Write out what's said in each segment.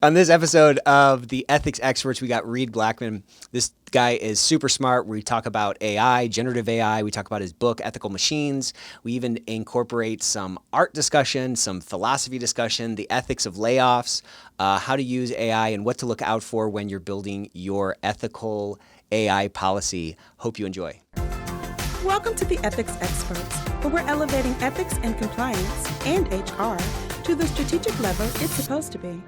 On this episode of the Ethics Experts, we got Reid Blackman. This guy is super smart. We talk about AI, generative AI. We talk about his book, Ethical Machines. We even incorporate some art discussion, some philosophy discussion, the ethics of layoffs, how to use AI, and what to look out for when you're building your ethical AI policy. Hope you enjoy. Welcome to the Ethics Experts, where we're elevating ethics and compliance and HR to the strategic level it's supposed to be.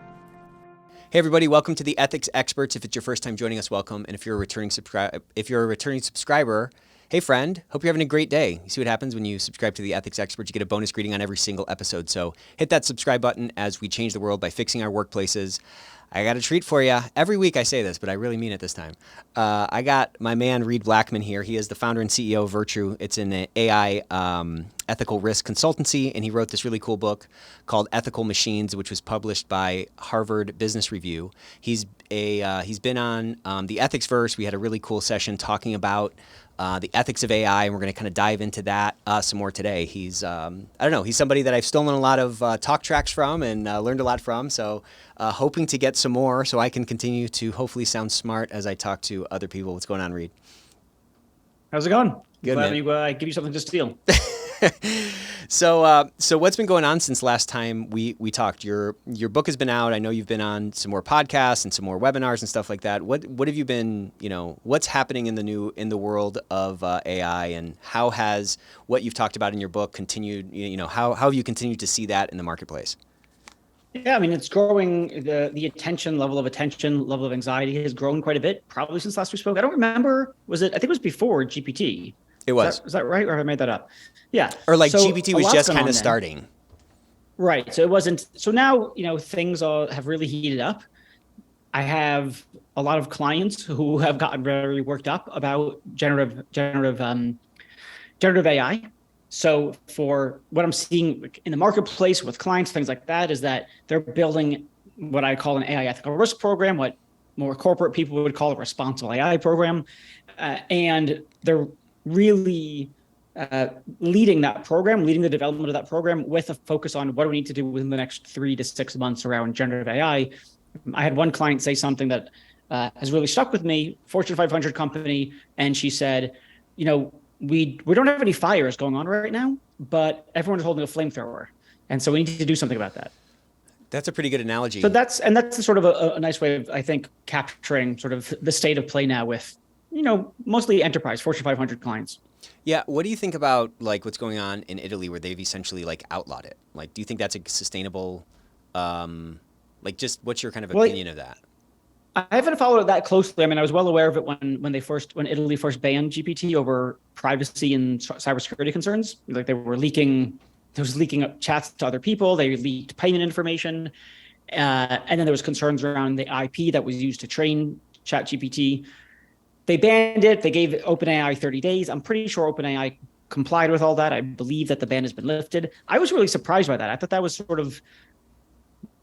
Hey everybody, welcome to the Ethics Experts. If it's your first time joining us, welcome. And if you're a returning subscriber, hey friend, hope you're having a great day. You see what happens when you subscribe to the Ethics Experts? You get a bonus greeting on every single episode. So hit that subscribe button as we change the world by fixing our workplaces. I got a treat for you. Every week I say this, but I really mean it this time. I got my man Reid Blackman here. He is the founder and CEO of Virtue. It's an AI ethical risk consultancy, and he wrote this really cool book called Ethical Machines, which was published by Harvard Business Review. He's been on the Ethics Verse. We had a really cool session talking about the ethics of AI, and we're going to kind of dive into that some more today. He's, he's somebody that I've stolen a lot of talk tracks from and learned a lot from, so hoping to get some more so I can continue to hopefully sound smart as I talk to other people. What's going on, Reid? How's it going? Good, Glad man. to give you something to steal. So what's been going on since last time we talked? Your book has been out. I know you've been on some more podcasts and some more webinars and stuff like that. What have you been, what's happening in the world of AI, and how has what you've talked about in your book continued, how have you continued to see that in the marketplace? Yeah, I mean, it's growing. The attention, level of anxiety has grown quite a bit, probably since last we spoke. I don't remember. I think it was before GPT. It was. Is that right? Or have I made that up? Yeah. Or like GPT was just kind of starting. Right. So it wasn't. So now, things have really heated up. I have a lot of clients who have gotten very worked up about generative AI. So for what I'm seeing in the marketplace with clients, things like that, is that they're building what I call an AI ethical risk program, what more corporate people would call a responsible AI program. And they're really leading the development of that program with a focus on what do we need to do within the next 3 to 6 months around generative AI. I had one client say something that has really stuck with me, Fortune 500 company, and she said, we don't have any fires going on right now, but everyone's holding a flamethrower. And so we need to do something about that. That's a pretty good analogy. So that's sort of a nice way of, I think, capturing sort of the state of play now with, mostly enterprise, Fortune 500 clients. Yeah. What do you think about like what's going on in Italy where they've essentially like outlawed it? Like, do you think that's a sustainable, just what's your kind of opinion of that? I haven't followed it that closely. I mean, I was well aware of it when Italy first banned GPT over privacy and cybersecurity concerns. Like there was leaking up chats to other people. They leaked payment information. And then there was concerns around the IP that was used to train ChatGPT. They banned it. They gave OpenAI 30 days. I'm pretty sure OpenAI complied with all that. I believe that the ban has been lifted. I was really surprised by that. I thought that was sort of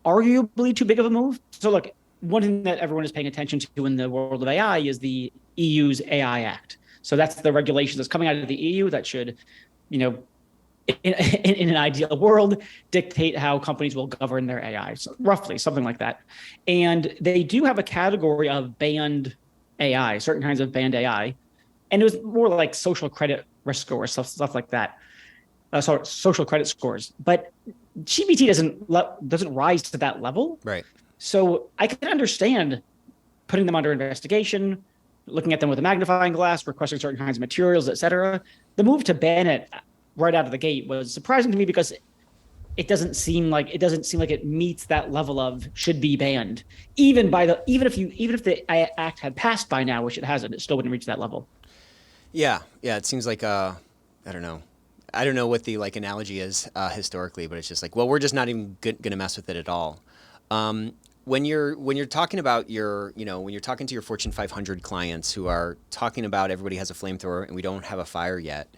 arguably too big of a move. So look, one thing that everyone is paying attention to in the world of AI is the EU's AI Act. So that's the regulation that's coming out of the EU that should, in an ideal world, dictate how companies will govern their AI, so roughly something like that. And they do have a category of banned AI, certain kinds of banned AI. And it was more like social credit risk scores, stuff like that. So social credit scores. But GPT doesn't rise to that level. Right. So I can understand putting them under investigation, looking at them with a magnifying glass, requesting certain kinds of materials, et cetera. The move to ban it right out of the gate was surprising to me because it doesn't seem like it meets that level of should be banned. Even if the act had passed by now, which it hasn't, it still wouldn't reach that level. Yeah. It seems like I don't know what the like analogy is historically, but it's just like, well, we're just not even going to mess with it at all. When you're talking about when you're talking to your Fortune 500 clients who are talking about everybody has a flamethrower and we don't have a fire yet,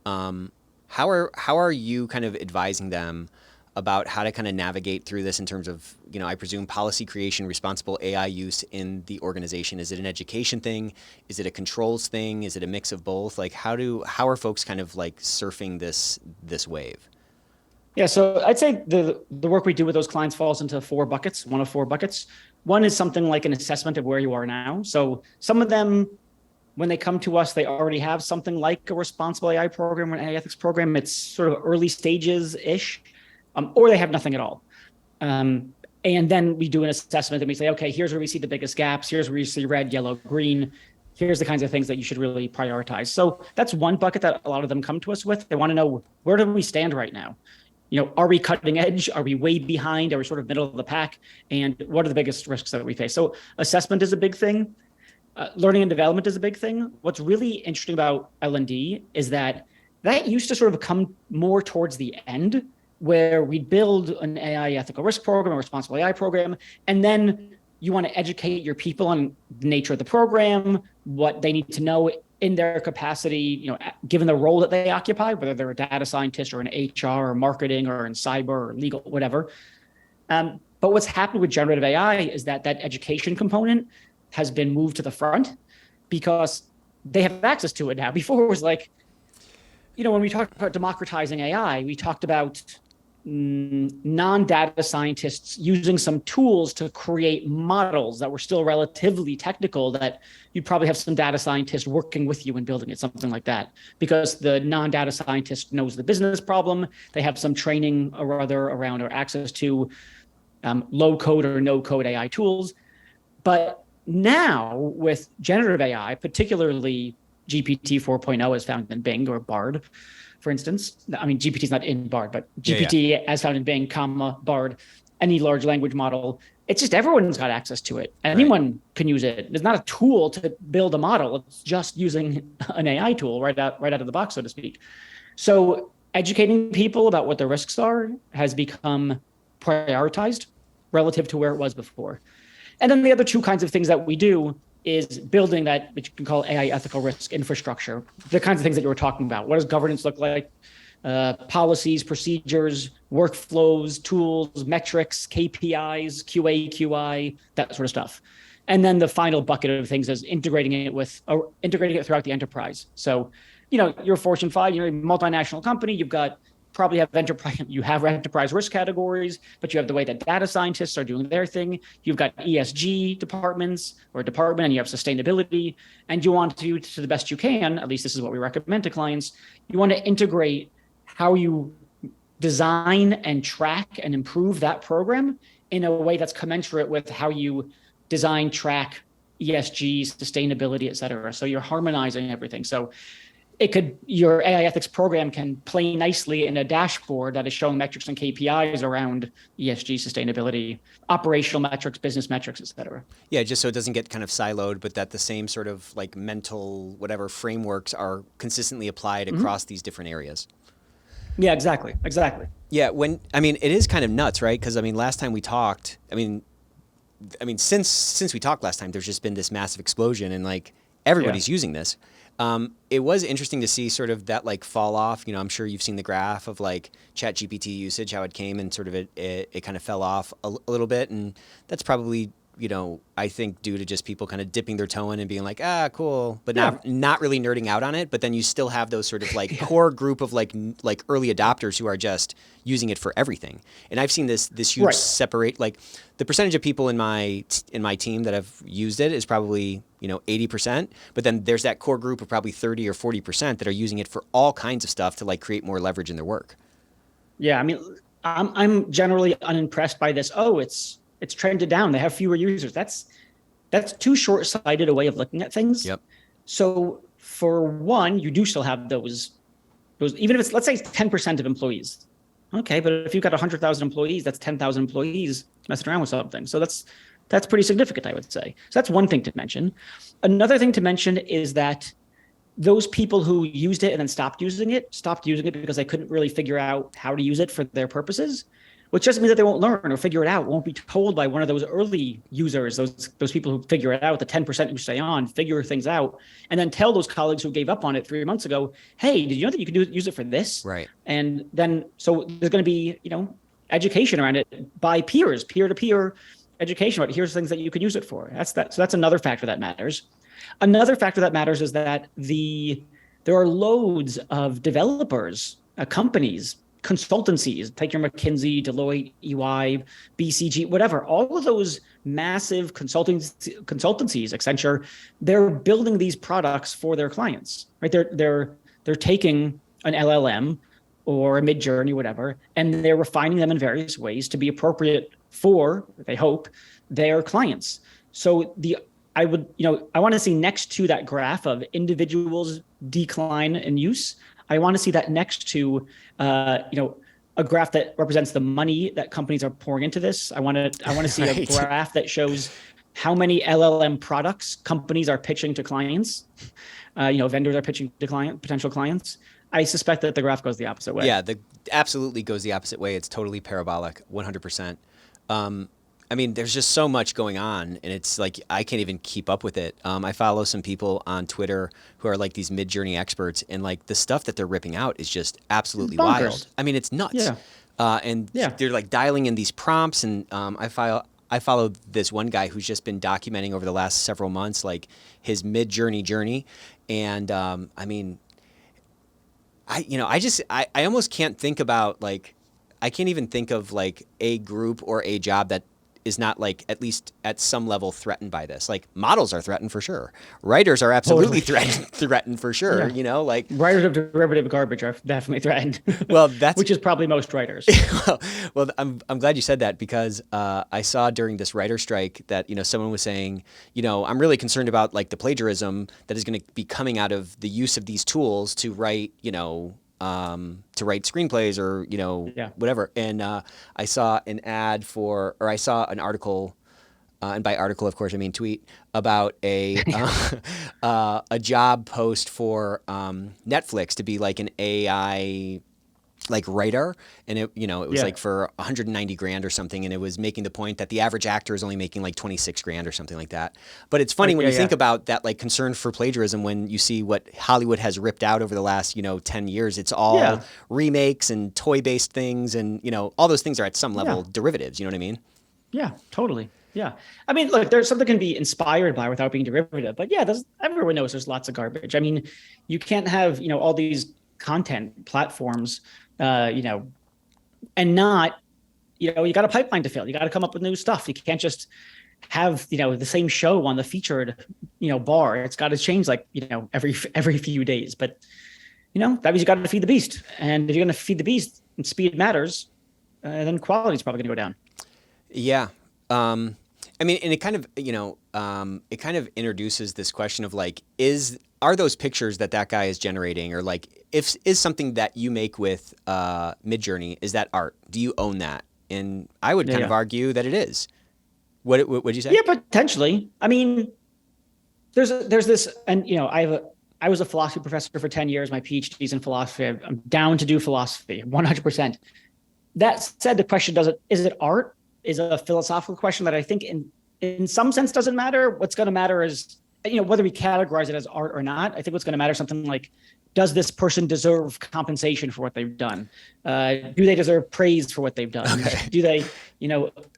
how are you kind of advising them about how to kind of navigate through this in terms of, I presume policy creation, responsible AI use in the organization? Is it an education thing? Is it a controls thing? Is it a mix of both? Like how are folks kind of like surfing this wave? Yeah, so I'd say the work we do with those clients falls into four buckets, one of four buckets. One is something like an assessment of where you are now. So some of them, when they come to us, they already have something like a responsible AI program or an AI ethics program. It's sort of early stages ish, or they have nothing at all. And then we do an assessment and we say, okay, here's where we see the biggest gaps. Here's where you see red, yellow, green. Here's the kinds of things that you should really prioritize. So that's one bucket that a lot of them come to us with. They want to know, where do we stand right now? Are we cutting edge? Are we way behind? Are we sort of middle of the pack? And what are the biggest risks that we face? So assessment is a big thing. Learning and development is a big thing. What's really interesting about L&D is that used to sort of come more towards the end, where we build an AI ethical risk program, a responsible AI program, and then you want to educate your people on the nature of the program, what they need to know in their capacity, given the role that they occupy, whether they're a data scientist or an HR or marketing or in cyber or legal, whatever. But what's happened with generative AI is that education component has been moved to the front because they have access to it now. Before it was like, when we talked about democratizing AI, we talked about non-data scientists using some tools to create models that were still relatively technical, that you'd probably have some data scientist working with you and building it, something like that, because the non-data scientist knows the business problem. They have some training or other around or access to low code or no code AI tools. But now with generative AI, particularly GPT 4.0 as found in Bing or Bard, for instance. I mean, GPT is not in Bard, but GPT as found in Bing, Bard, any large language model. It's just everyone's got access to it. Anyone can use it. It's not a tool to build a model. It's just using an AI tool right out of the box, so to speak. So educating people about what the risks are has become prioritized relative to where it was before. And then the other two kinds of things that we do is building that, which you can call AI ethical risk infrastructure, the kinds of things that you were talking about. What does governance look like? Policies, procedures, workflows, tools, metrics, KPIs, QA, QI, that sort of stuff. And then the final bucket of things is integrating it throughout the enterprise. So, you're a Fortune 5, you're a multinational company, you have enterprise risk categories, but you have the way that data scientists are doing their thing. You've got ESG departments or department, and you have sustainability, and you want to the best you can, at least this is what we recommend to clients, you want to integrate how you design and track and improve that program in a way that's commensurate with how you design, track ESG, sustainability, et cetera. So you're harmonizing everything. So your AI ethics program can play nicely in a dashboard that is showing metrics and KPIs around ESG, sustainability, operational metrics, business metrics, et cetera. Yeah, just so it doesn't get kind of siloed, but that the same sort of like mental whatever frameworks are consistently applied across these different areas. Yeah, exactly. Yeah, it is kind of nuts, right? Because last time we talked, since we talked last time, there's just been this massive explosion, and like everybody's using this. It was interesting to see sort of that like fall off. I'm sure you've seen the graph of like ChatGPT usage, how it came and sort of it kind of fell off a little bit. And that's probably, I think due to just people kind of dipping their toe in and being like, cool, but not really nerding out on it. But then you still have those sort of like core group of like early adopters who are just using it for everything. And I've seen this huge separate, like the percentage of people in my team that have used it is probably 80%, but then there's that core group of probably 30 or 40% that are using it for all kinds of stuff to like create more leverage in their work. Yeah, I'm generally unimpressed by this. Oh, it's trended down. They have fewer users. That's too short-sighted a way of looking at things. Yep. So for one, you do still have those even if it's, let's say, 10% of employees. Okay, but if you've got 100,000 employees, that's 10,000 employees messing around with something. So that's pretty significant, I would say. So that's one thing to mention. Another thing to mention is that those people who used it and then stopped using it because they couldn't really figure out how to use it for their purposes, which doesn't mean that they won't learn or figure it out, won't be told by one of those early users, those people who figure it out, the 10% who stay on, figure things out, and then tell those colleagues who gave up on it 3 months ago, hey, did you know that you can use it for this? Right. And then, so there's going to be, education around it by peers, peer-to-peer education about here's things that you could use it for. So that's another factor that matters. Another factor that matters is that there are loads of developers, companies, consultancies, take your McKinsey, Deloitte, EY, BCG, whatever, all of those massive consultancies, Accenture, they're building these products for their clients, right? They're taking an LLM or a Midjourney, whatever, and they're refining them in various ways to be appropriate for, they hope, their clients. So I want to see next to that graph of individuals' decline in use, I want to see that next to, a graph that represents the money that companies are pouring into this. I want to see a graph that shows how many LLM products companies are pitching to clients, vendors are pitching to potential clients. I suspect that the graph goes the opposite way. Yeah, absolutely goes the opposite way. It's totally parabolic, 100%. I mean, there's just so much going on, and it's like I can't even keep up with it. I follow some people on Twitter who are like these Midjourney experts, and like the stuff that they're ripping out is just absolutely wild. I mean, it's nuts. Yeah. They're like dialing in these prompts, and I follow this one guy who's just been documenting over the last several months like his Midjourney journey, and I mean, I almost can't think about like I can't even think of like a group or a job that is not like at least at some level threatened by this. Like models are threatened for sure. Writers are absolutely threatened for sure. Yeah. Like writers of derivative garbage are definitely threatened. Well, which is probably most writers. well, I'm glad you said that because I saw during this writer strike that someone was saying I'm really concerned about like the plagiarism that is going to be coming out of the use of these tools to write to write screenplays or whatever. And I saw an ad I saw an article, and by article of course I mean tweet, about a a job post for Netflix to be like an AI like writer, and it was like for 190 grand or something, and it was making the point that the average actor is only making like 26 grand or something like that. But it's funny when you think about that like concern for plagiarism, when you see what Hollywood has ripped out over the last 10 years. It's all remakes and toy based things, and all those things are at some level derivatives, you know what I mean? Yeah, totally. Yeah. I mean, look, there's something can be inspired by without being derivative, but everyone knows there's lots of garbage. I mean, you can't have all these content platforms and not, you got a pipeline to fill. You got to come up with new stuff. You can't just have, the same show on the featured, bar. It's got to change like, every few days. But, that means you got to feed the beast. And if you're going to feed the beast and speed matters, then quality is probably going to go down. Yeah. I mean, and it kind of introduces this question of like, are those pictures that guy is generating, or like is something that you make with Midjourney, is that art? Do you own that? And I would kind of argue that it is. What would you say? Yeah, potentially. I mean, there's this, and I was a philosophy professor for 10 years. My PhD's in philosophy. I'm down to do philosophy 100%. That said, the question is it art? Is a philosophical question that I think in some sense doesn't matter. What's going to matter is, whether we categorize it as art or not. I think what's going to matter is something like, does this person deserve compensation for what they've done? Do they deserve praise for what they've done? Okay. Do they,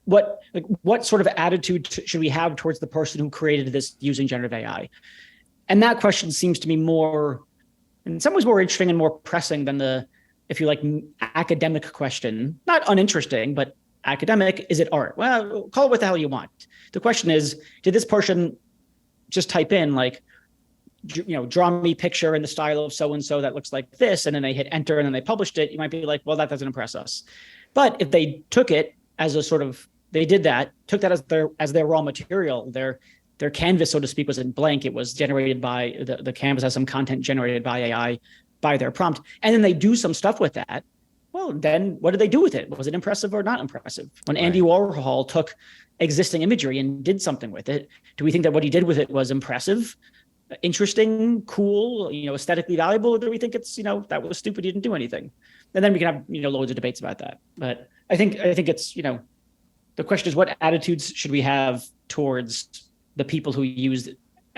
what sort of attitude should we have towards the person who created this using generative AI? And that question seems to me more, in some ways, more interesting and more pressing than the, if you like, academic question. Not uninteresting, but academic. Is it art? Well, call it what the hell you want. The question is, did this person just type in like, draw me a picture in the style of so-and-so that looks like this, and then they hit enter and then they published it? You might be like, well, that doesn't impress us. But if they took it as a sort of, took that as their raw material, their canvas, so to speak, was in blank. It was generated by the canvas has some content generated by AI by their prompt. And then they do some stuff with that. Well, then what did they do with it? Was it impressive or not impressive? When Andy Warhol took existing imagery and did something with it, do we think that what he did with it was impressive, interesting, cool, aesthetically valuable? Or do we think it's, that was stupid, he didn't do anything? And then we can have, loads of debates about that. But I think it's, the question is, what attitudes should we have towards the people who use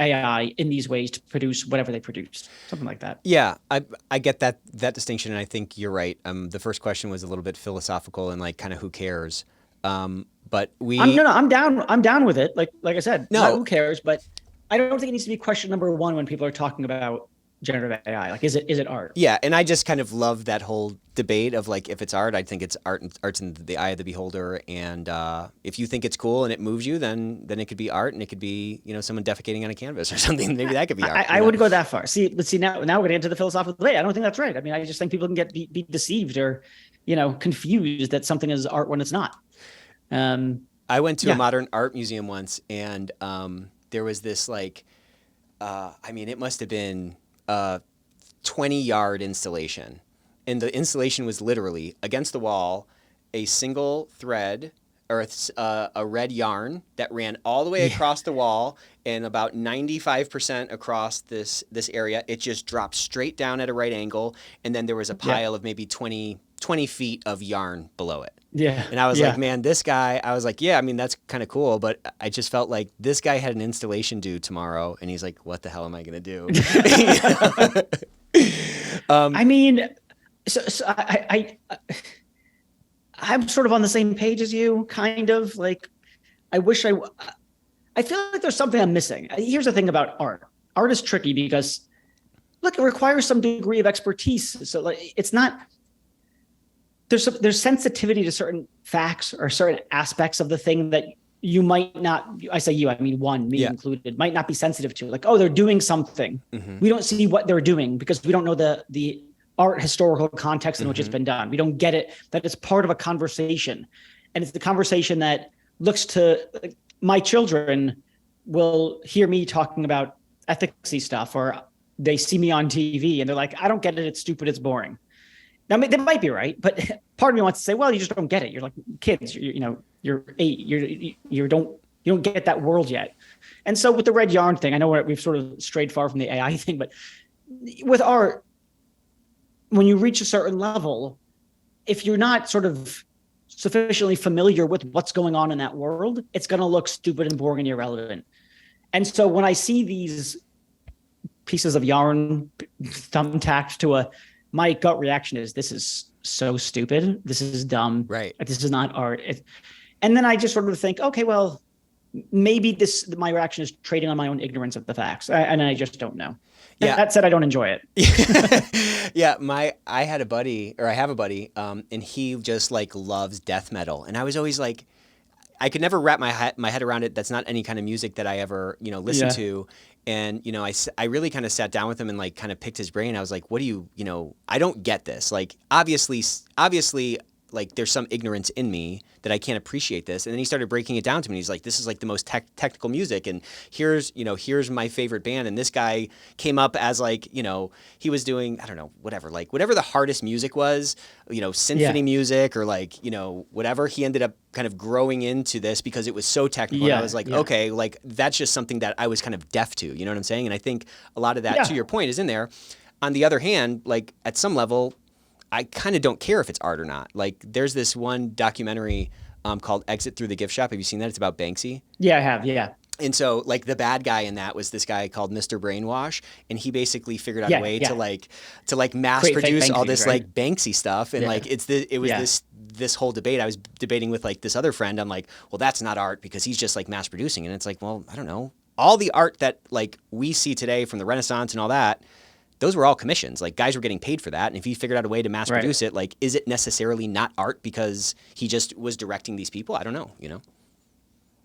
AI in these ways to produce whatever they produce, something like that. Yeah, I get that distinction, and I think you're right. The first question was a little bit philosophical and like kind of who cares. But I'm down with it. Like I said, no, who cares? But I don't think it needs to be question number one when people are talking about generative AI? Like, is it art? Yeah, and I just kind of love that whole debate of like if it's art, I think it's art. And art's in the eye of the beholder, and if you think it's cool and it moves you, then it could be art, and it could be someone defecating on a canvas or something. Maybe that could be art. I would go that far. See, now we're going to get into the philosophical debate. I don't think that's right. I mean, I just think people can be deceived or confused that something is art when it's not. I went to a modern art museum once, and there was this like, it must have been 20-yard installation. And the installation was literally against the wall, a single thread or a red yarn that ran all the way across the wall and about 95% across this area. It just dropped straight down at a right angle. And then there was a pile of maybe 20 feet of yarn below it. Yeah. And I was like, man, this guy, I was like, yeah, I mean, that's kind of cool. But I just felt like this guy had an installation due tomorrow. And he's like, what the hell am I going to do? I mean, so I'm sort of on the same page as you, kind of like, I feel like there's something I'm missing. Here's the thing about art. Art is tricky because, look, it requires some degree of expertise. So like, it's not, there's sensitivity to certain facts or certain aspects of the thing that you might not, I say you, I mean me included, might not be sensitive to. Like, oh, they're doing something. Mm-hmm. We don't see what they're doing because we don't know the art historical context in which it's been done. We don't get it, that it's part of a conversation. And it's the conversation that looks to, my children will hear me talking about ethicsy stuff, or they see me on TV and they're like, I don't get it. It's stupid. It's boring. Now, they might be right, but part of me wants to say, well, you just don't get it. You're like kids, you're 8, you don't get that world yet. And so with the red yarn thing, I know we've sort of strayed far from the AI thing, but with art, when you reach a certain level, if you're not sort of sufficiently familiar with what's going on in that world, it's going to look stupid and boring and irrelevant. And so when I see these pieces of yarn thumbtacked to my gut reaction is, this is so stupid. This is dumb. Right. This is not art. And then I just sort of think, okay, well, maybe my reaction is trading on my own ignorance of the facts. And I just don't know. Yeah. That said, I don't enjoy it. Yeah. I have a buddy, and he just like loves death metal. And I was always like, I could never wrap my head around it. That's not any kind of music that I ever, listen to. And, I really kind of sat down with him and like kind of picked his brain. I was like, what do you, I don't get this. Like, obviously, like there's some ignorance in me that I can't appreciate this. And then he started breaking it down to me. He's like, this is like the most technical music. And here's my favorite band. And this guy came up as like, he was doing, I don't know, whatever the hardest music was, symphony music or like, whatever. He ended up kind of growing into this because it was so technical. And I was like, okay, like that's just something that I was kind of deaf to, you know what I'm saying? And I think a lot of that, to your point, is in there. On the other hand, like at some level, I kind of don't care if it's art or not. Like there's this one documentary called Exit Through the Gift Shop. Have you seen that? It's about Banksy. Yeah, I have. Yeah. And so like the bad guy in that was this guy called Mr. Brainwash. And he basically figured out a way to mass produce all this like Banksy stuff. And like it was this whole debate. I was debating with like this other friend. I'm like, well, that's not art because he's just like mass producing. And it's like, well, I don't know. All the art that like we see today from the Renaissance and all that, those were all commissions. Like guys were getting paid for that. And if he figured out a way to mass produce it, like, is it necessarily not art because he just was directing these people? I don't know,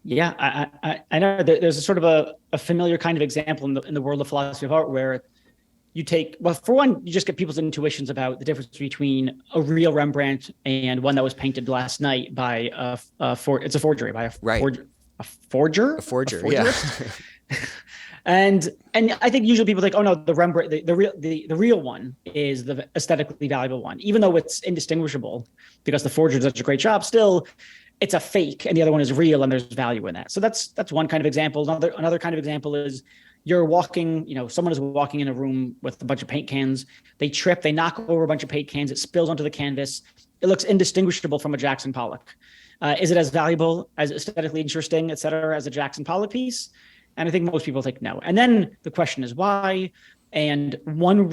Yeah, I know there's a sort of a familiar kind of example in the world of philosophy of art where you take, well, for one, you just get people's intuitions about the difference between a real Rembrandt and one that was painted last night by it's a forgery by a forger. Yeah. And I think usually people think, oh no, the Rembrandt, the real one is the aesthetically valuable one, even though it's indistinguishable because the forger does such a great job. Still, it's a fake, and the other one is real, and there's value in that. So that's one kind of example. Another kind of example is you're walking, someone is walking in a room with a bunch of paint cans. They trip, they knock over a bunch of paint cans. It spills onto the canvas. It looks indistinguishable from a Jackson Pollock. Is it as valuable, as aesthetically interesting, et cetera, as a Jackson Pollock piece? And I think most people think no. And then the question is why? And one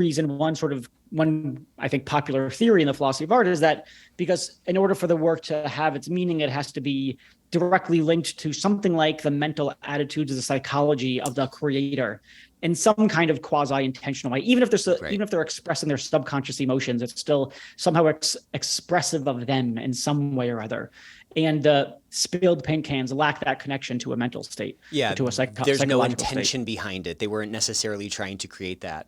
I think popular theory in the philosophy of art is that because in order for the work to have its meaning, it has to be directly linked to something like the mental attitudes of the psychology of the creator. in some kind of quasi-intentional way. Even if Right. even if they're expressing their subconscious emotions, it's still somehow expressive of them in some way or other. And spilled paint cans lack that connection to a mental state, Yeah, to a there's no psychological intention state. behind it. They weren't necessarily trying to create that,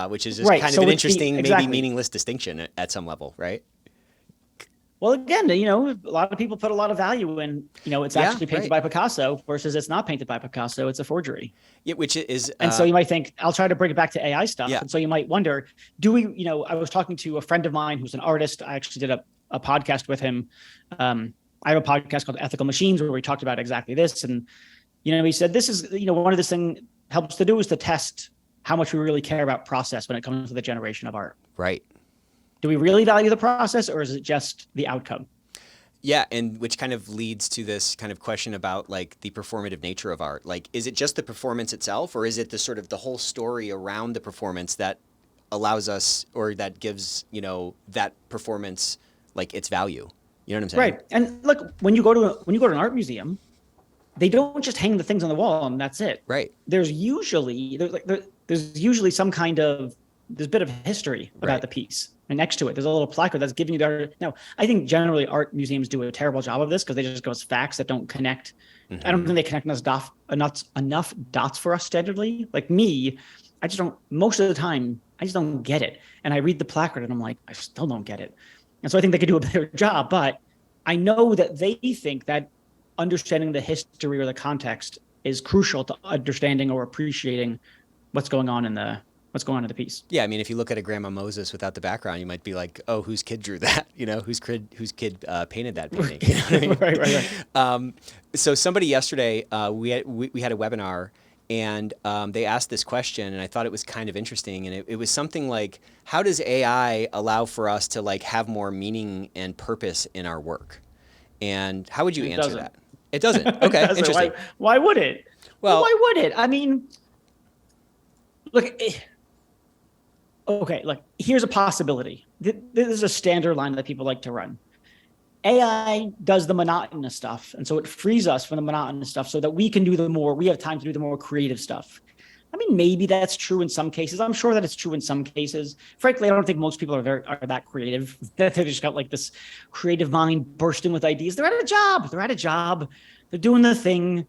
which is just Right. kind of So an it's interesting, maybe exactly. meaningless distinction at some level, right? Well, again, a lot of people put a lot of value in, it's Yeah, actually painted right. by Picasso versus it's not painted by Picasso. It's a forgery. Yeah, which is, And so you might think, I'll try to bring it back to AI stuff. yeah, And so you might wonder, do we, I was talking to a friend of mine who's an artist. I actually did a podcast with him. I have a podcast called Ethical Machines where we talked about exactly this. And, he said, this is, one of the things helps to do is to test how much we really care about process when it comes to the generation of art. right. Do we really value the process, or is it just the outcome? Yeah, and which kind of leads to this kind of question about like the performative nature of art. Like, is it just the performance itself, or is it the sort of the whole story around the performance that allows us, or that gives, that performance like its value? You know what I'm saying? Right. And look, when you go to an art museum, they don't just hang the things on the wall and that's it. Right. There's usually some kind of there's a bit of history about Right. the piece. And next to it, there's a little placard that's giving you the art. Now, I think generally art museums do a terrible job of this because they just go as facts that don't connect. I don't think they connect enough dots for us standardly. Like me, I just don't, most of the time, I just don't get it. And I read the placard and I'm like, I still don't get it. And so I think they could do a better job, but I know that they think that understanding the history or the context is crucial to understanding or appreciating what's going on in the piece. Yeah, I mean, if you look at a Grandma Moses without the background, you might be like, "Oh, whose kid drew that? Whose kid painted that painting?" You know what I mean? Right. So somebody yesterday, we had a webinar, and they asked this question, and I thought it was kind of interesting, and it was something like, "How does AI allow for us to like have more meaning and purpose in our work?" And how would you answer that? It doesn't. Okay, It doesn't. interesting. Why would it? Well, why would it? I mean, look. Okay, look, here's a possibility. This is a standard line that people like to run. AI does the monotonous stuff, and so it frees us from the monotonous stuff so that we can we have time to do the more creative stuff. I mean, maybe that's true in some cases. I'm sure that it's true in some cases. Frankly, I don't think most people are that creative. They've just got like this creative mind bursting with ideas. They're at a job. They're doing the thing.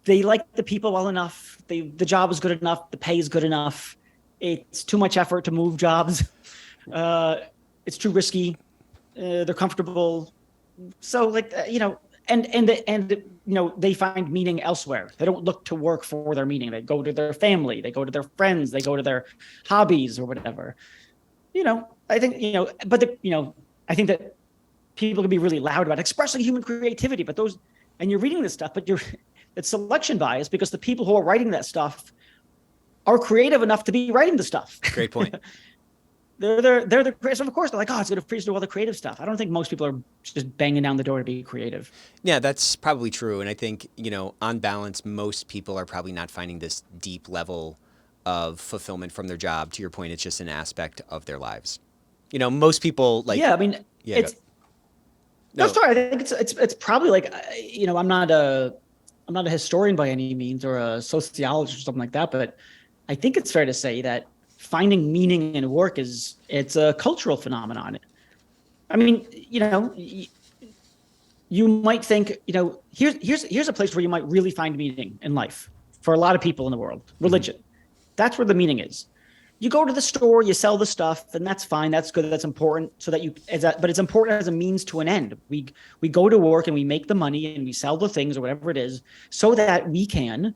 They like the people well enough. The job is good enough. The pay is good enough. It's too much effort to move jobs. It's too risky. They're comfortable. So like, they find meaning elsewhere. They don't look to work for their meaning. They go to their family. They go to their friends. They go to their hobbies or whatever. I think, I think that people can be really loud about expressing human creativity, and you're reading this stuff, but it's selection bias because the people who are writing that stuff are creative enough to be writing the stuff. great point. they're the creators. Of course, they're like, oh, it's going to freeze do all the creative stuff. I don't think most people are just banging down the door to be creative. Yeah, that's probably true. And I think, on balance, most people are probably not finding this deep level of fulfillment from their job. To your point, it's just an aspect of their lives. Most people like. Yeah, I mean, Yeah, it's. No, sorry. I think it's probably like, I'm not a historian by any means or a sociologist or something like that, but I think it's fair to say that finding meaning in work it's a cultural phenomenon. I mean, you might think, here's a place where you might really find meaning in life for a lot of people in the world. Religion. Mm-hmm. That's where the meaning is. You go to the store, you sell the stuff, and that's fine. That's good. That's important. But it's important as a means to an end. We go to work and we make the money and we sell the things or whatever it is so that we can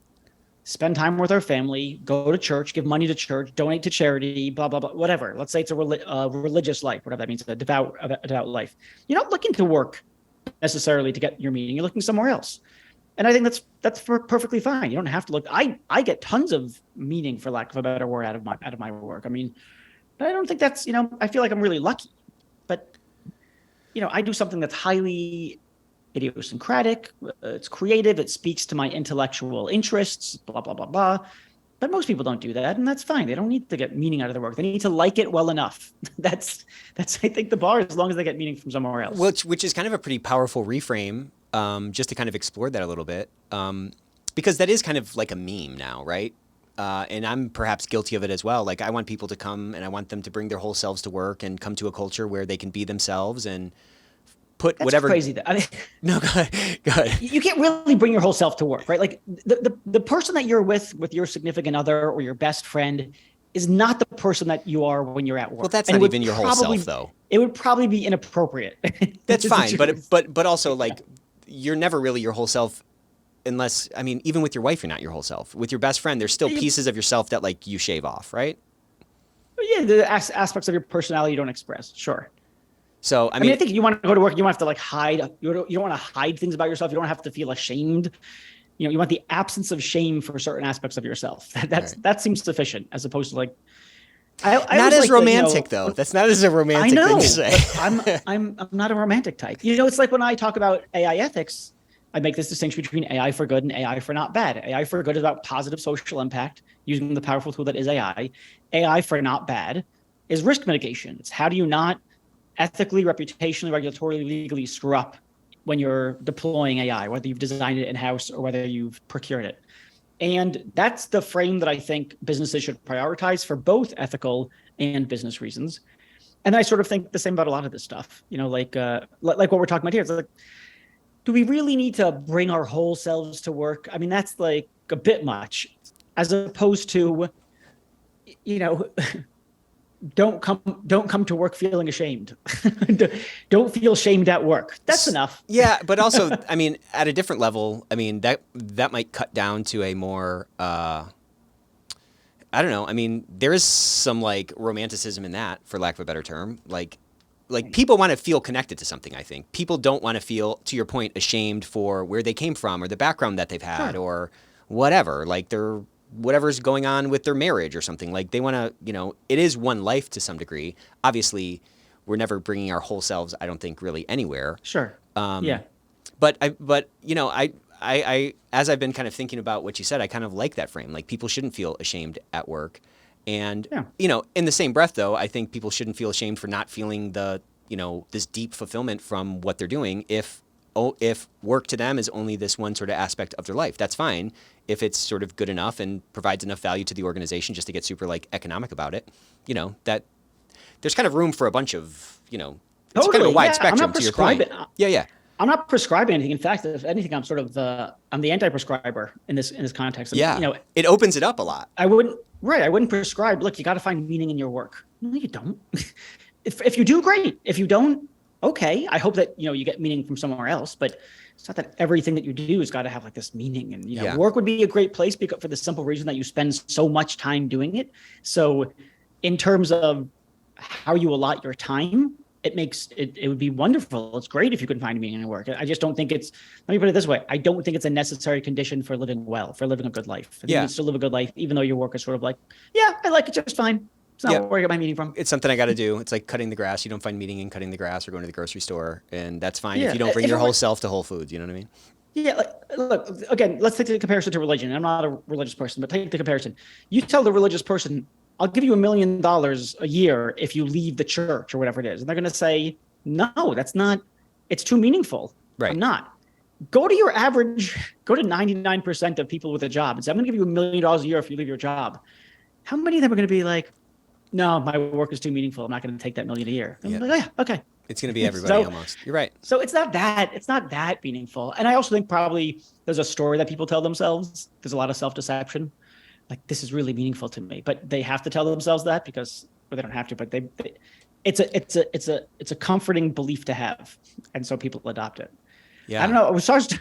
spend time with our family, go to church, give money to church, donate to charity, blah, blah, blah, whatever. Let's say it's a religious life, whatever that means, a devout life. You're not looking to work necessarily to get your meaning. You're looking somewhere else. And I think that's perfectly fine. You don't have to look. I get tons of meaning, for lack of a better word, out of my work. I mean, but I don't think that's, I feel like I'm really lucky. But, I do something that's highly idiosyncratic. It's creative. It speaks to my intellectual interests, blah, blah, blah, blah. But most people don't do that, and that's fine. They don't need to get meaning out of their work. They need to like it well enough. That's I think the bar, as long as they get meaning from somewhere else. Which is kind of a pretty powerful reframe, just to kind of explore that a little bit, because that is kind of like a meme now, right? and I'm perhaps guilty of it as well. Like I want people to come and I want them to bring their whole selves to work and come to a culture where they can be themselves and put That's whatever. crazy. I mean, No, go ahead. Go ahead. you can't really bring your whole self to work, right? Like the person that you're with your significant other or your best friend is not the person that you are when you're at work. Well, that's and not even your whole self, though. It would probably be inappropriate. That's fine, but also like you're never really your whole self unless, I mean, even with your wife, you're not your whole self. With your best friend, there's still pieces of yourself that like you shave off, right? Yeah, the aspects of your personality you don't express. Sure. So, I mean, I think you want to go to work, you don't have to like hide. You don't want to hide things about yourself. You don't have to feel ashamed. You know, you want the absence of shame for certain aspects of yourself. That seems sufficient as opposed to like, not as romantic though. That's not as a romantic thing to say. I'm not a romantic type. You know, it's like when I talk about AI ethics, I make this distinction between AI for good and AI for not bad. AI for good is about positive social impact using the powerful tool that is AI. AI for not bad is risk mitigation. It's how do you not ethically, reputationally, regulatorily, legally screw up when you're deploying AI, whether you've designed it in-house or whether you've procured it. And that's the frame that I think businesses should prioritize for both ethical and business reasons. And I sort of think the same about a lot of this stuff, you know, like what we're talking about here. It's like, do we really need to bring our whole selves to work? I mean, that's like a bit much, as opposed to, you know, don't come to work feeling ashamed. Don't feel shamed at work. That's enough. Yeah, but also, I mean, at a different level, I mean, that might cut down to a more, I don't know. I mean, there is some like romanticism in that, for lack of a better term. Like people want to feel connected to something, I think. People don't want to feel, to your point, ashamed for where they came from or the background that they've had or whatever. Like whatever's going on with their marriage or something. Like they want to, you know, it is one life to some degree. Obviously, we're never bringing our whole selves, I don't think, really anywhere. Sure. Yeah. But you know, I as I've been kind of thinking about what you said, I kind of like that frame. Like people shouldn't feel ashamed at work. And, you know, in the same breath, though, I think people shouldn't feel ashamed for not feeling you know, this deep fulfillment from what they're doing. If work to them is only this one sort of aspect of their life, that's fine. If it's sort of good enough and provides enough value to the organization just to get super like economic about it, you know, that there's kind of room for a bunch of, you know, it's kind of a wide spectrum to your point. Yeah. I'm not prescribing anything. In fact, if anything, I'm sort of I'm the anti-prescriber in this context. Yeah. You know, it opens it up a lot. I wouldn't prescribe, look, you got to find meaning in your work. No, you don't. If you do, great. If you don't, okay. I hope that, you know, you get meaning from somewhere else, but it's not that everything that you do has got to have like this meaning. And, you know, work would be a great place because for the simple reason that you spend so much time doing it. So in terms of how you allot your time, it would be wonderful. It's great if you can find meaning in work. I just don't think let me put it this way. I don't think it's a necessary condition for living well, for living a good life. I think you can still live a good life, even though your work is sort of like, yeah, I like it just fine. It's not where I get my meaning from. It's something I got to do. It's like cutting the grass. You don't find meaning in cutting the grass or going to the grocery store. And that's fine if you don't bring your whole self to Whole Foods. You know what I mean? Yeah. Look, again, let's take the comparison to religion. I'm not a religious person, but take the comparison. You tell the religious person, I'll give you $1 million a year if you leave the church or whatever it is. And they're going to say, no, that's not, it's too meaningful. Right. I'm not. Go to 99% of people with a job and say, I'm going to give you $1 million a year if you leave your job. How many of them are going to be like, no, my work is too meaningful. I'm not going to take that $1 million a year. I'm like, yeah, okay. It's going to be everybody almost. You're right. So it's not that meaningful. And I also think probably there's a story that people tell themselves. There's a lot of self-deception. Like, this is really meaningful to me, but they have to tell themselves that because, or they don't have to, but it's a comforting belief to have. And so people adopt it. Yeah. I don't know. This is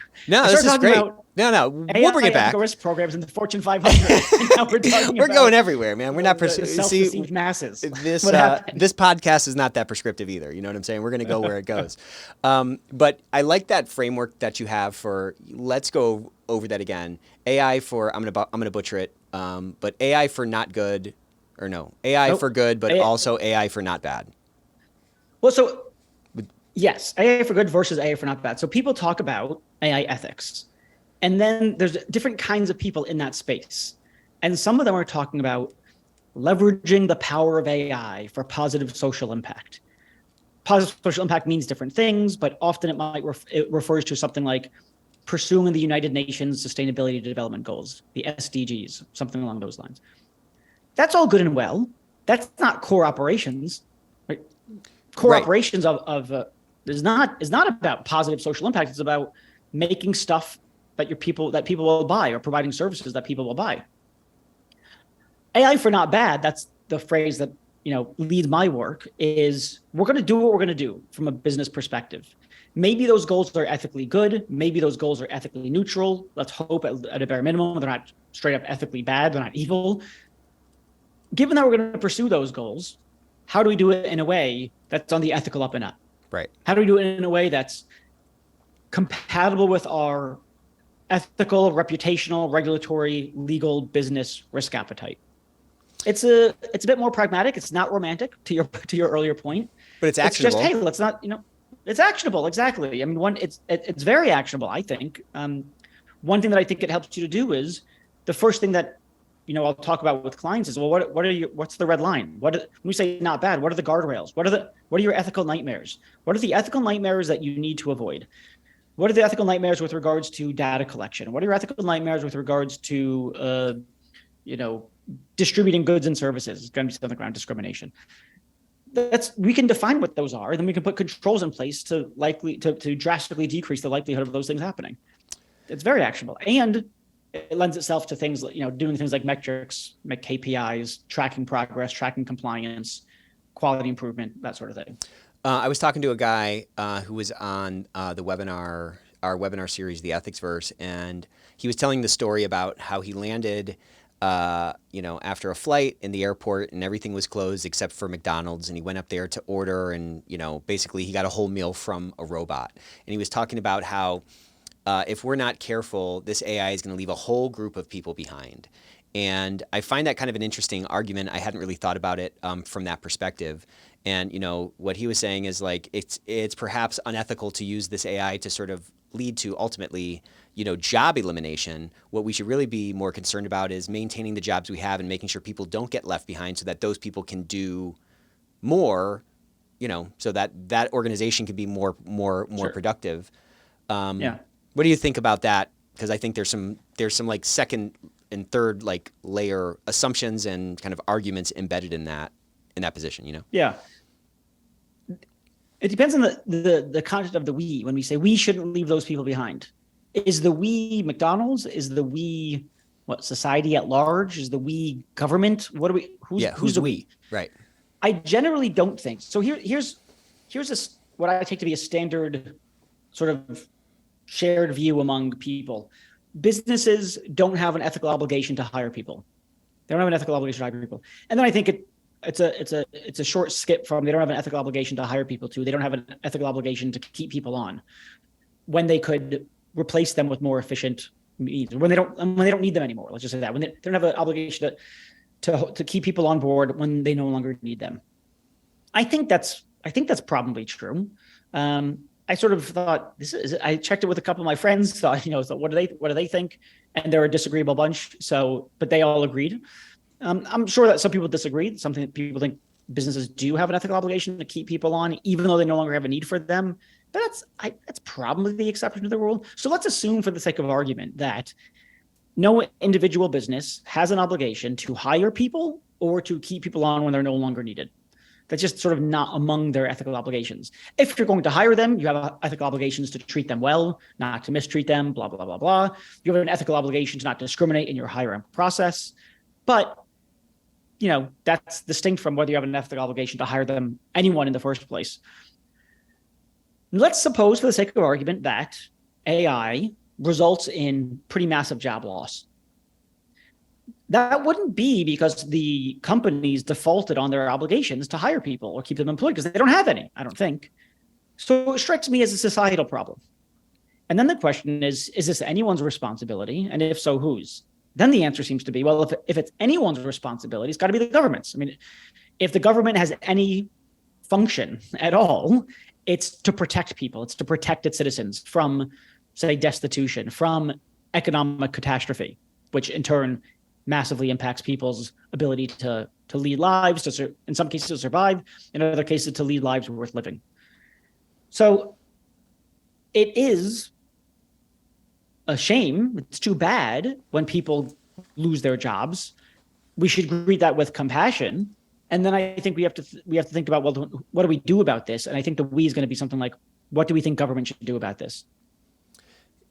great. No, we'll bring it back. Risk programs in the Fortune 500. Now we're going everywhere, man. We're not self-deceived masses. This podcast is not that prescriptive either. You know what I'm saying? We're going to go where it goes. But I like that framework that you have for. Let's go over that again. AI for I'm gonna butcher it. But AI for not good, or no, AI for good, but also AI for not bad. Well, so. Yes, AI for good versus AI for not bad. So people talk about AI ethics, and then there's different kinds of people in that space. And some of them are talking about leveraging the power of AI for positive social impact. Positive social impact means different things, but often it refers to something like pursuing the United Nations Sustainability Development Goals, the SDGs, something along those lines. That's all good and well. That's not core operations. Right? Core operations is not about positive social impact. It's about making stuff that people will buy, or providing services that people will buy. AI for not bad, that's the phrase that leads my work, is we're going to do what we're going to do from a business perspective. Maybe those goals are ethically good. Maybe those goals are ethically neutral. Let's hope at a bare minimum they're not straight up ethically bad. They're not evil. Given that we're going to pursue those goals, how do we do it in a way that's on the ethical up and up? Right. How do we do it in a way that's compatible with our ethical, reputational, regulatory, legal, business risk appetite? It's a bit more pragmatic. It's not romantic, to your earlier point. But it's actionable. It's just, hey, let's not, it's actionable. Exactly. I mean, it's very actionable, I think. One thing that I think it helps you to do is, the first thing that I'll talk about with clients is, well, what's the red line? When we say not bad, what are the guardrails? What are your ethical nightmares? What are the ethical nightmares that you need to avoid? What are the ethical nightmares with regards to data collection? What are your ethical nightmares with regards to distributing goods and services? It's going to be something around discrimination. We can define what those are, and then we can put controls in place to drastically decrease the likelihood of those things happening. It's very actionable, and it lends itself to things like doing things like metrics, make KPIs, tracking progress, tracking compliance, quality improvement, that sort of thing. I was talking to a guy who was on our webinar series, the Ethics Verse, and he was telling the story about how he landed after a flight in the airport, and everything was closed except for McDonald's, and he went up there to order, and basically he got a whole meal from a robot. And he was talking about how if we're not careful, this AI is going to leave a whole group of people behind. And I find that kind of an interesting argument. I hadn't really thought about it from that perspective. And what he was saying is, like, it's perhaps unethical to use this AI to sort of lead to ultimately job elimination. What we should really be more concerned about is maintaining the jobs we have and making sure people don't get left behind, so that those people can do more, so that organization can be more Sure. productive. Yeah. What do you think about that? Because I think there's some like second and third like layer assumptions and kind of arguments embedded in that position. Yeah. It depends on the content of the we. When we say we shouldn't leave those people behind, is the we McDonald's? Is the we society at large? Is the we government? What do we? Who's the we? Right. I generally don't think so. Here's what I take to be a standard sort of shared view among people. Businesses don't have an ethical obligation to hire people. They don't have an ethical obligation to hire people. And then I think it's a short skip from they don't have an ethical obligation to hire people to they don't have an ethical obligation to keep people on, when they could replace them with more efficient means, when they don't need them anymore. Let's just say that, when they don't have an obligation to keep people on board when they no longer need them. I think that's probably true. I sort of thought I checked it with a couple of my friends, thought, so what do they think? And they're a disagreeable bunch. But they all agreed. I'm sure that some people disagreed. Some people think businesses do have an ethical obligation to keep people on, even though they no longer have a need for them. But that's probably the exception to the rule. So let's assume, for the sake of argument, that no individual business has an obligation to hire people or to keep people on when they're no longer needed. That's just sort of not among their ethical obligations. If you're going to hire them, you have ethical obligations to treat them well, not to mistreat them, blah, blah, blah, blah. You have an ethical obligation to not discriminate in your hiring process. But, that's distinct from whether you have an ethical obligation to hire anyone in the first place. Let's suppose, for the sake of argument, that AI results in pretty massive job loss. That wouldn't be because the companies defaulted on their obligations to hire people or keep them employed, because they don't have any, I don't think. So it strikes me as a societal problem. And then the question is this anyone's responsibility? And if so, whose? Then the answer seems to be, well, if it's anyone's responsibility, it's got to be the government's. I mean, if the government has any function at all, it's to protect people. It's to protect its citizens from, say, destitution, from economic catastrophe, which in turn massively impacts people's ability to lead lives, in some cases to survive, in other cases to lead lives worth living. So it is a shame. It's too bad when people lose their jobs. We should greet that with compassion. And then I think we have to think about, well, what do we do about this? And I think the we is going to be something like, what do we think government should do about this?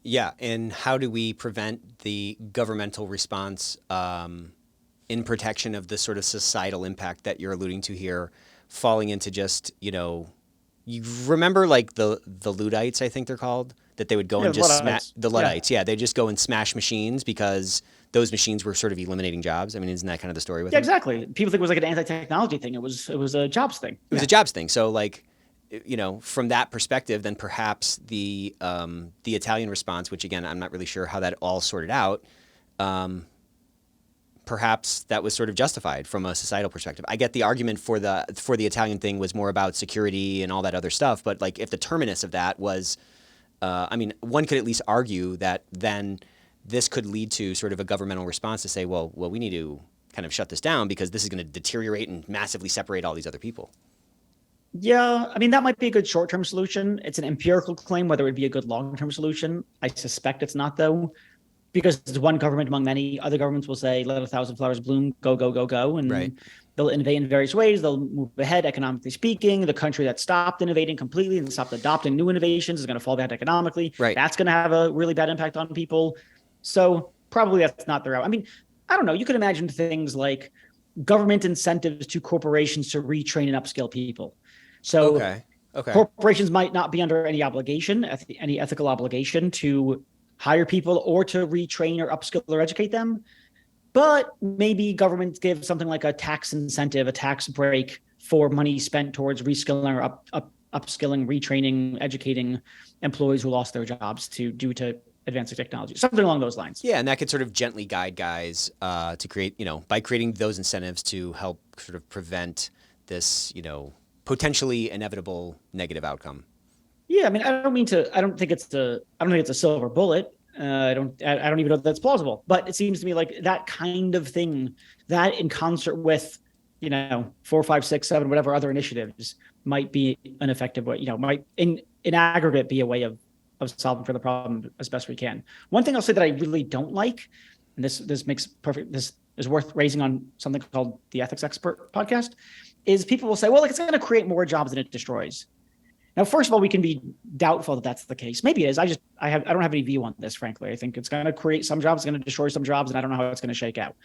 Yeah, and how do we prevent the governmental response in protection of the sort of societal impact that you're alluding to here, falling into just, you remember like the Luddites, I think they're called, that they would go and just smash the Luddites. Yeah, they just go and smash machines because those machines were sort of eliminating jobs. I mean, isn't that kind of the story with it? Exactly. People think it was like an anti-technology thing. It was a jobs thing. It was a jobs thing. So like, from that perspective, then perhaps the Italian response, which again, I'm not really sure how that all sorted out, perhaps that was sort of justified from a societal perspective. I get the argument for the Italian thing was more about security and all that other stuff, but like if the terminus of that was, one could at least argue that then this could lead to sort of a governmental response to say, well, we need to kind of shut this down because this is going to deteriorate and massively separate all these other people. Yeah, I mean, that might be a good short-term solution. It's an empirical claim. Whether it would be a good long-term solution, I suspect it's not, though, because it's one government among many. Other governments will say, let 1,000 flowers bloom, go, go, go, go. And they'll innovate in various ways. They'll move ahead economically speaking. The country that stopped innovating completely and stopped adopting new innovations is going to fall behind economically. Right. That's going to have a really bad impact on people. So probably that's not the route. I mean, I don't know. You could imagine things like government incentives to corporations to retrain and upskill people. So corporations might not be under any obligation, any ethical obligation to hire people or to retrain or upskill or educate them. But maybe governments give something like a tax incentive, a tax break for money spent towards reskilling or upskilling, retraining, educating employees who lost their jobs to advancing technology, something along those lines. Yeah, and that could sort of gently guide guys to create, by creating those incentives to help sort of prevent this, potentially inevitable negative outcome. Yeah, I mean, I don't think it's a silver bullet. I don't even know if that's plausible, but it seems to me like that kind of thing, that in concert with, 4, 5, 6, 7, whatever other initiatives might be an effective way, might in aggregate be a way of solving for the problem as best we can. One thing I'll say that I really don't like, and this is worth raising on something called the Ethics Expert podcast, is people will say, well, it's going to create more jobs than it destroys. Now, first of all, we can be doubtful that that's the case. Maybe it is. I don't have any view on this, frankly. I think it's going to create some jobs, it's going to destroy some jobs, and I don't know how it's going to shake out.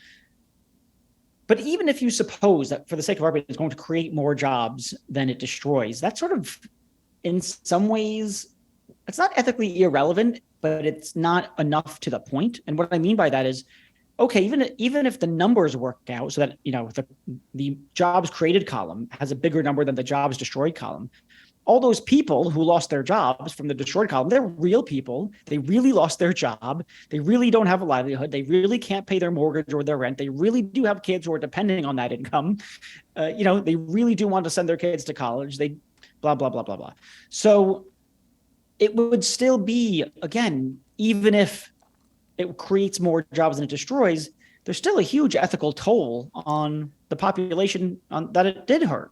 But even if you suppose that for the sake of argument, it's going to create more jobs than it destroys, that's sort of, in some ways, it's not ethically irrelevant, but it's not enough to the point. And what I mean by that is, okay, even if the numbers work out so that, the jobs created column has a bigger number than the jobs destroyed column, all those people who lost their jobs from the destroyed column, they're real people. They really lost their job. They really don't have a livelihood. They really can't pay their mortgage or their rent. They really do have kids who are depending on that income. They really do want to send their kids to college. They blah, blah, blah, blah, blah. So it would still be, again, even if it creates more jobs than it destroys, there's still a huge ethical toll on the population that it did hurt.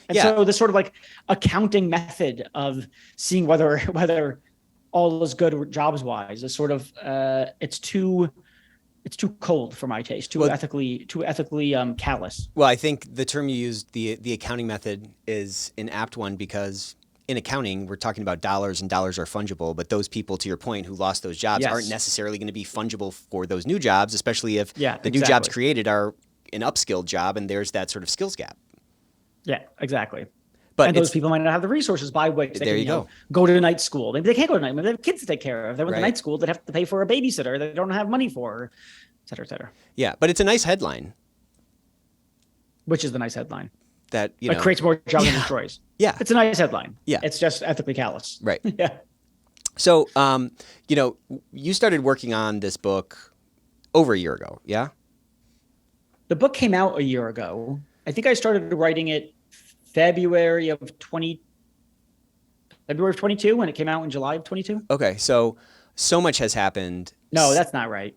And so this sort of like accounting method of seeing whether all is good jobs wise is sort of it's too cold for my taste, too ethically callous. Well, I think the term you used, the accounting method, is an apt one because in accounting, we're talking about dollars, and dollars are fungible. But those people, to your point, who lost those jobs aren't necessarily going to be fungible for those new jobs, especially if the new jobs created are an upskilled job and there's that sort of skills gap. Yeah, exactly. But those people might not have the resources by which they can go to night school. Maybe they can't go to night. Maybe they have kids to take care of. If they went to night school, they'd have to pay for a babysitter they don't have money for, et cetera, et cetera. Yeah, but it's a nice headline. Which is the nice headline? That creates more jobs than destroys. Yeah. It's a nice headline. Yeah. It's just ethically callous. Right. Yeah. So, you started working on this book over a year ago, yeah? The book came out a year ago. I think I started writing it February of 22 when it came out in July of 22. Okay. So much has happened. No, that's not right.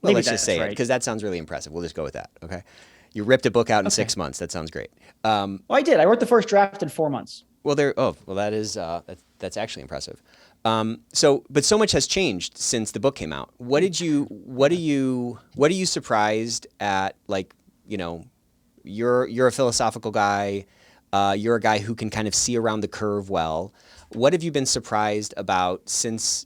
Well, let's just say it because that sounds really impressive. We'll just go with that. Okay. You ripped a book out in 6 months. That sounds great. I did. I wrote the first draft in 4 months. Well, that's actually impressive. But so much has changed since the book came out. What are you surprised at? Like, you're a philosophical guy. You're a guy who can kind of see around the curve well. What have you been surprised about since,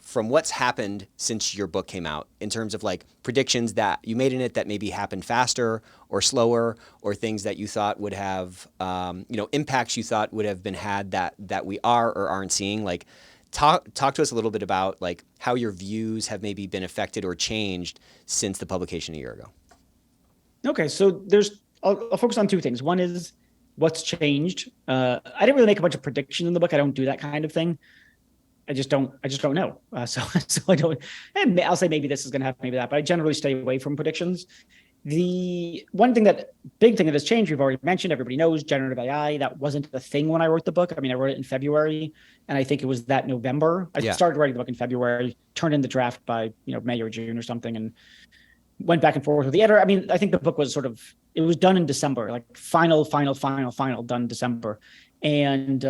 from what's happened since your book came out in terms of like predictions that you made in it that maybe happened faster or slower, or things that you thought would have, impacts you thought would have been had that we are or aren't seeing? Like, talk to us a little bit about like how your views have maybe been affected or changed since the publication a year ago. Okay, so I'll focus on two things. One is what's changed. I didn't really make a bunch of predictions in the book. I don't do that kind of thing. I just don't know. So I don't. And I'll say maybe this is going to happen, maybe that. But I generally stay away from predictions. The big thing that has changed, we've already mentioned, everybody knows generative AI. That wasn't a thing when I wrote the book. I mean, I wrote it in February, and I think it was that November. I started writing the book in February, turned in the draft by May or June or something, and went back and forth with the editor. I mean, I think the book was it was done in December, like final done December. And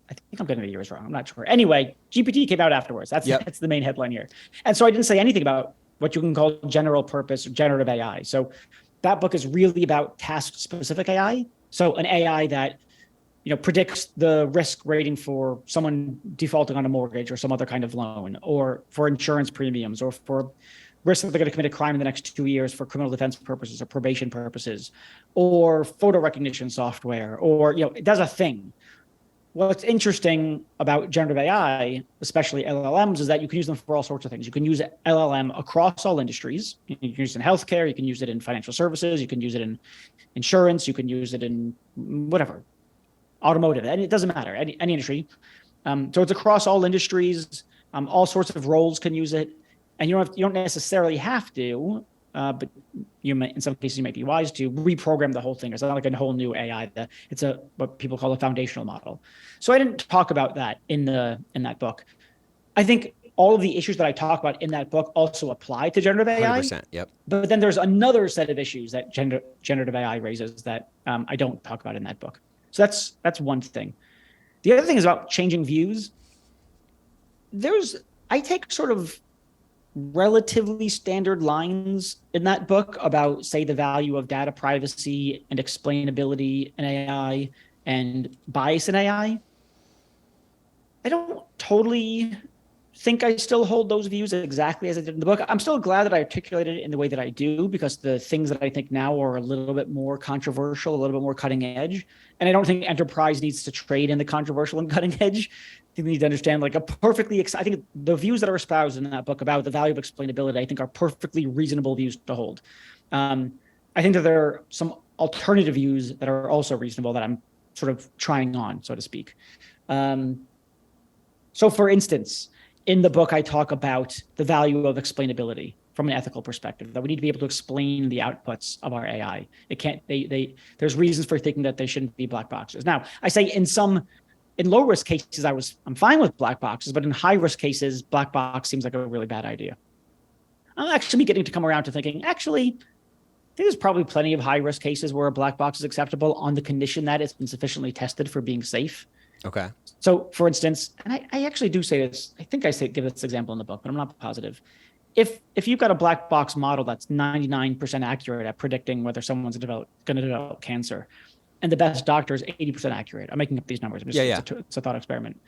I think I'm getting the years wrong. I'm not sure. Anyway, GPT came out afterwards. That's the main headline here. And so I didn't say anything about what you can call general purpose or generative AI. So that book is really about task specific AI. So an AI that predicts the risk rating for someone defaulting on a mortgage or some other kind of loan, or for insurance premiums, or for risk that they're going to commit a crime in the next 2 years for criminal defense purposes or probation purposes, or photo recognition software, or it does a thing. What's interesting about generative AI, especially LLMs, is that you can use them for all sorts of things. You can use LLM across all industries. You can use it in healthcare. You can use it in financial services. You can use it in insurance. You can use it in whatever, automotive. And it doesn't matter, any industry. So it's across all industries. All sorts of roles can use it. And you don't necessarily have to, but in some cases you might be wise to reprogram the whole thing. It's not like a whole new AI. It's what people call a foundational model. So I didn't talk about that in that book. I think all of the issues that I talk about in that book also apply to generative AI. 100%. Yep. But then there's another set of issues that generative AI raises that I don't talk about in that book. So that's one thing. The other thing is about changing views. I take sort of relatively standard lines in that book about, say, the value of data privacy and explainability in AI and bias in AI. I don't totally think I still hold those views exactly as I did in the book. I'm still glad that I articulated it in the way that I do, because the things that I think now are a little bit more controversial, a little bit more cutting edge. And I don't think enterprise needs to trade in the controversial and cutting edge. I think we need to understand I think the views that are espoused in that book about the value of explainability, I think are perfectly reasonable views to hold. I think that there are some alternative views that are also reasonable that I'm sort of trying on, so to speak. So for instance, in the book, I talk about the value of explainability from an ethical perspective, that we need to be able to explain the outputs of our AI. There's reasons for thinking that they shouldn't be black boxes. Now, I say in low risk cases, I'm fine with black boxes, but in high risk cases, black box seems like a really bad idea. I'm actually beginning to come around to thinking, actually, I think there's probably plenty of high risk cases where a black box is acceptable on the condition that it's been sufficiently tested for being safe. Okay. So for instance, and I actually do say this, I think I give this example in the book, but I'm not positive. If you've got a black box model that's 99% accurate at predicting whether someone's going to develop cancer, and the best doctor is 80% accurate. I'm making up these numbers. It's a thought experiment.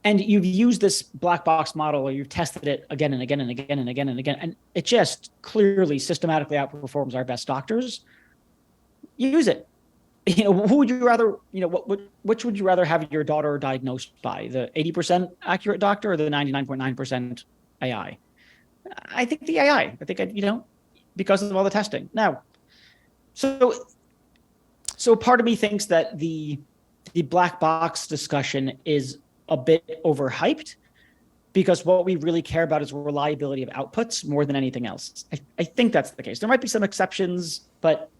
And you've used this black box model, or you've tested it again and again and again and again and again, and it just clearly systematically outperforms our best doctors. You use it. Who would you rather, which would you rather have your daughter diagnosed by, the 80% accurate doctor or the 99.9% AI? I think the AI. I think, because of all the testing. Now, so part of me thinks that the black box discussion is a bit overhyped, because what we really care about is reliability of outputs more than anything else. I think that's the case. There might be some exceptions, but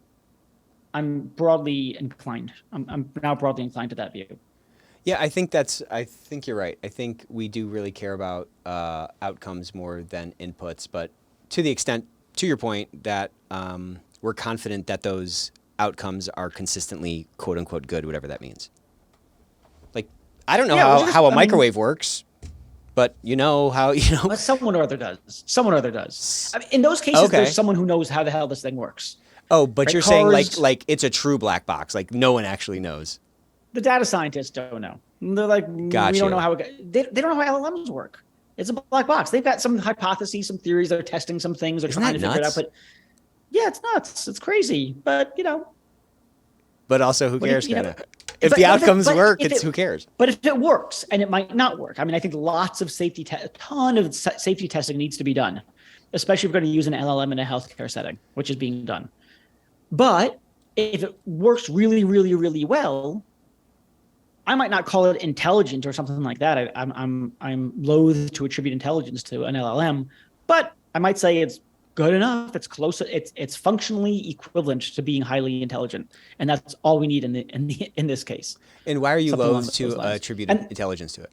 I'm broadly inclined. I'm now broadly inclined to that view. Yeah, I think you're right. I think we do really care about outcomes more than inputs, but to the extent, to your point, that we're confident that those outcomes are consistently quote unquote good, whatever that means. Like, I don't know Yeah, how a microwave works, but But someone or other does. Someone or other does. I mean, in those cases, Okay. there's someone who knows how the hell this thing works. Oh, but Right? you're saying Cars- like it's a true black box, like no one actually knows. The data scientists don't know. They're like, Got we don't you. know how they don't know how LLMs work. It's a black box. They've got some hypotheses, some theories. They're testing some things. They're Isn't trying that to figure it out. nuts? But yeah, it's nuts. It's crazy. But But also, who What cares? if, you know, Kinda. If but- the but outcomes but work, if it's who cares? But if it works, and it might not work, I mean, I think lots of a ton of safety testing needs to be done, especially if we're going to use an LLM in a healthcare setting, which is being done. But if it works really, really, really well, I might not call it intelligent or something like that. I'm loath to attribute intelligence to an LLM, but I might say it's good enough. It's close. It's functionally equivalent to being highly intelligent, and that's all we need in this case. And why are you Something along loath those to lines. attribute And- intelligence to it?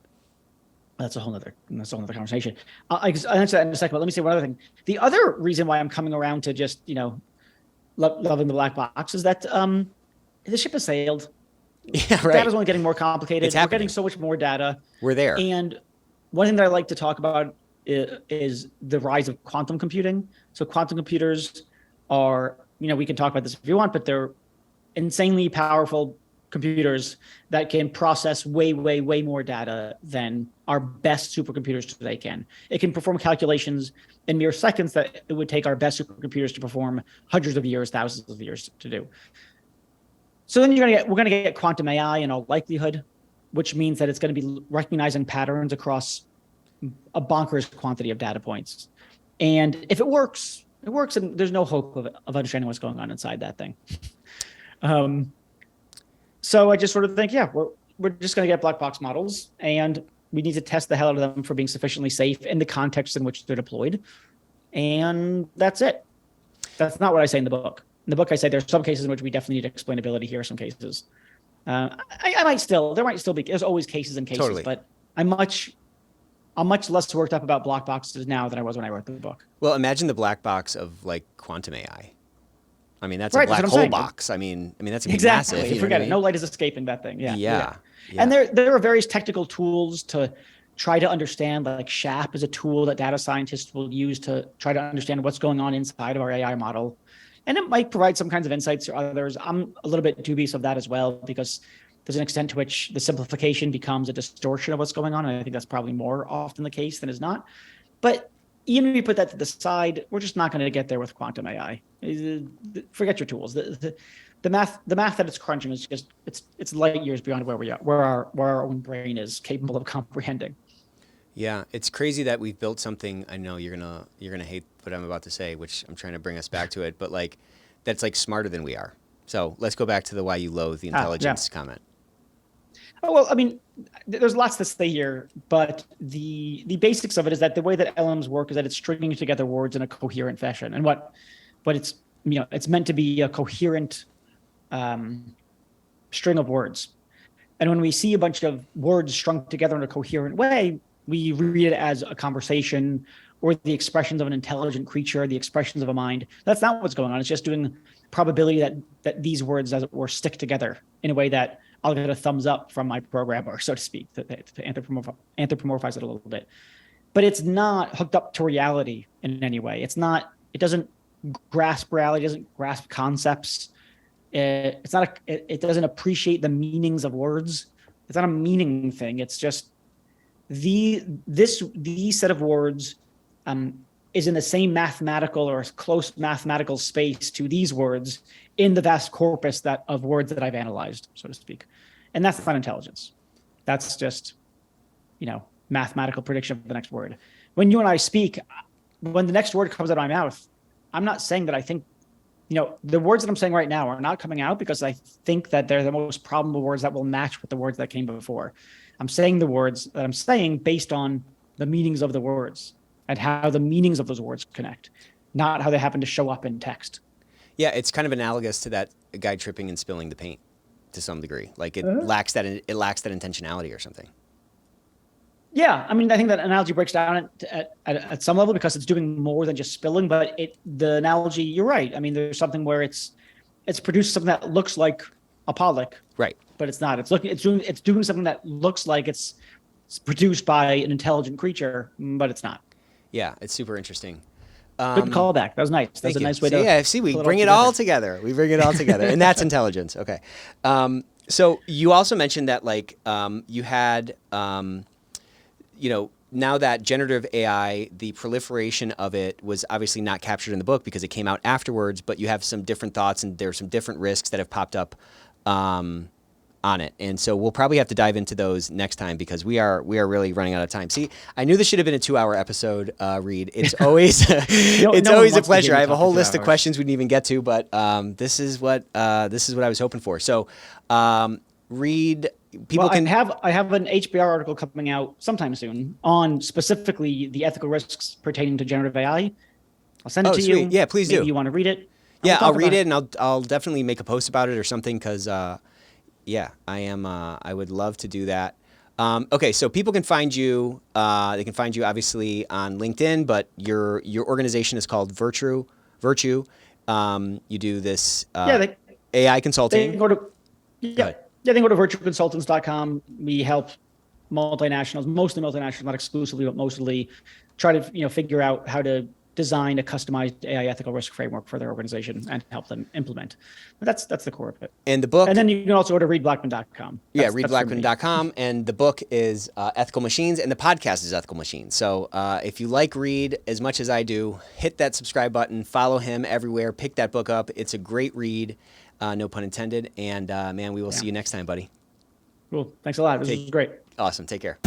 That's a whole other conversation. I'll answer that in a second, but let me say one other thing. The other reason why I'm coming around to just, loving the black box is that the ship has sailed. Yeah, right. Data's only getting more complicated. It's We're happening. getting so much more data. We're there. And one thing that I like to talk about is the rise of quantum computing. So quantum computers are, we can talk about this if you want, but they're insanely powerful computers that can process way, way, way more data than our best supercomputers today can. It can perform calculations in mere seconds that it would take our best supercomputers to perform hundreds of years, thousands of years to do. So then we're gonna get quantum AI in all likelihood, which means that it's going to be recognizing patterns across a bonkers quantity of data points. And if it works, and there's no hope of understanding what's going on inside that thing. So I just sort of think, yeah, we're just going to get black box models, and we need to test the hell out of them for being sufficiently safe in the context in which they're deployed. And that's it. That's not what I say in the book. In the book, I say there's some cases in which we definitely need explainability. Here are some cases. There might still be, there's always cases and cases, Totally. but I'm much less worked up about black boxes now than I was when I wrote the book. Well, imagine the black box of like quantum AI. I mean, that's Right, a black that's what I'm hole saying. box. I mean, that's gonna be Exactly. massive. Forget it. No light is escaping that thing. Yeah. Yeah. And there are various technical tools to try to understand, like SHAP is a tool that data scientists will use to try to understand what's going on inside of our AI model. And it might provide some kinds of insights to others. I'm a little bit dubious of that as well, because there's an extent to which the simplification becomes a distortion of what's going on. And I think that's probably more often the case than is not. But even if you put that to the side, we're just not going to get there with quantum AI. Forget your tools. The math that it's crunching is just it's light years beyond where we are, where our own brain is capable of comprehending. Yeah, it's crazy that we've built something. I know you're gonna hate what I'm about to say, which I'm trying to bring us back to it, but like that's like smarter than we are. So let's go back to the why you loathe the intelligence comment. Oh, well, I mean, there's lots to say here, but the basics of it is that the way that LLMs work is that it's stringing together words in a coherent fashion, and what it's it's meant to be a coherent string of words. And when we see a bunch of words strung together in a coherent way, we read it as a conversation or the expressions of an intelligent creature, the expressions of a mind. That's not what's going on. It's just doing probability that these words, as it were, stick together in a way that I'll get a thumbs up from my programmer, so to speak, to anthropomorphize it a little bit. But it's not hooked up to reality in any way. It doesn't grasp reality, it doesn't grasp concepts. It doesn't appreciate the meanings of words. It's not a meaning thing. It's just this set of words is in the same mathematical or close mathematical space to these words in the vast corpus of words that I've analyzed, so to speak. And that's not intelligence. That's just, mathematical prediction of the next word. When you and I speak, when the next word comes out of my mouth, I'm not saying that I think, the words that I'm saying right now are not coming out because I think that they're the most probable words that will match with the words that came before. I'm saying the words that I'm saying based on the meanings of the words and how the meanings of those words connect, not how they happen to show up in text. Yeah, it's kind of analogous to that guy tripping and spilling the paint to some degree. Like it lacks that intentionality or something. Yeah, I mean, I think that analogy breaks down at some level because it's doing more than just spilling. But the analogy, you're right. I mean, there's something where it's produced something that looks like a Pollock, Right. but it's not. It's doing something that looks like it's produced by an intelligent creature, but it's not. Yeah, it's super interesting. Good callback. That was nice. That was a nice way to. Yeah, see, we bring it all together. We bring it all together, and that's intelligence. Okay. So you also mentioned that like you had, now that generative AI, the proliferation of it was obviously not captured in the book because it came out afterwards, but you have some different thoughts and there's some different risks that have popped up on it. And so we'll probably have to dive into those next time because we are really running out of time. See, I knew this should have been a 2-hour episode, Reid. It's always always a pleasure. I have a whole list of questions we didn't even get to, but this is what I was hoping for. So, Reid, I have an HBR article coming out sometime soon on specifically the ethical risks pertaining to generative AI. I'll send it to you. Yeah, please do. Maybe you want to read it? Yeah, I'll read it and I'll definitely make a post about it or something because yeah, I am. I would love to do that. Okay, so people can find you. They can find you obviously on LinkedIn, but your organization is called Virtue. You do this AI consulting. They can go to they can go to virtueconsultants.com. We help multinationals, mostly multinationals, not exclusively, but mostly try to figure out how to design a customized AI ethical risk framework for their organization and help them implement. But that's the core of it. And the book. And then you can also go to reidblackman.com. Yeah, reidblackman.com. And the book is Ethical Machines, and the podcast is Ethical Machines. So if you like Reid as much as I do, hit that subscribe button, follow him everywhere, pick that book up. It's a great read, no pun intended. And man, we will see you next time, buddy. Cool. Thanks a lot. This was great. Awesome. Take care.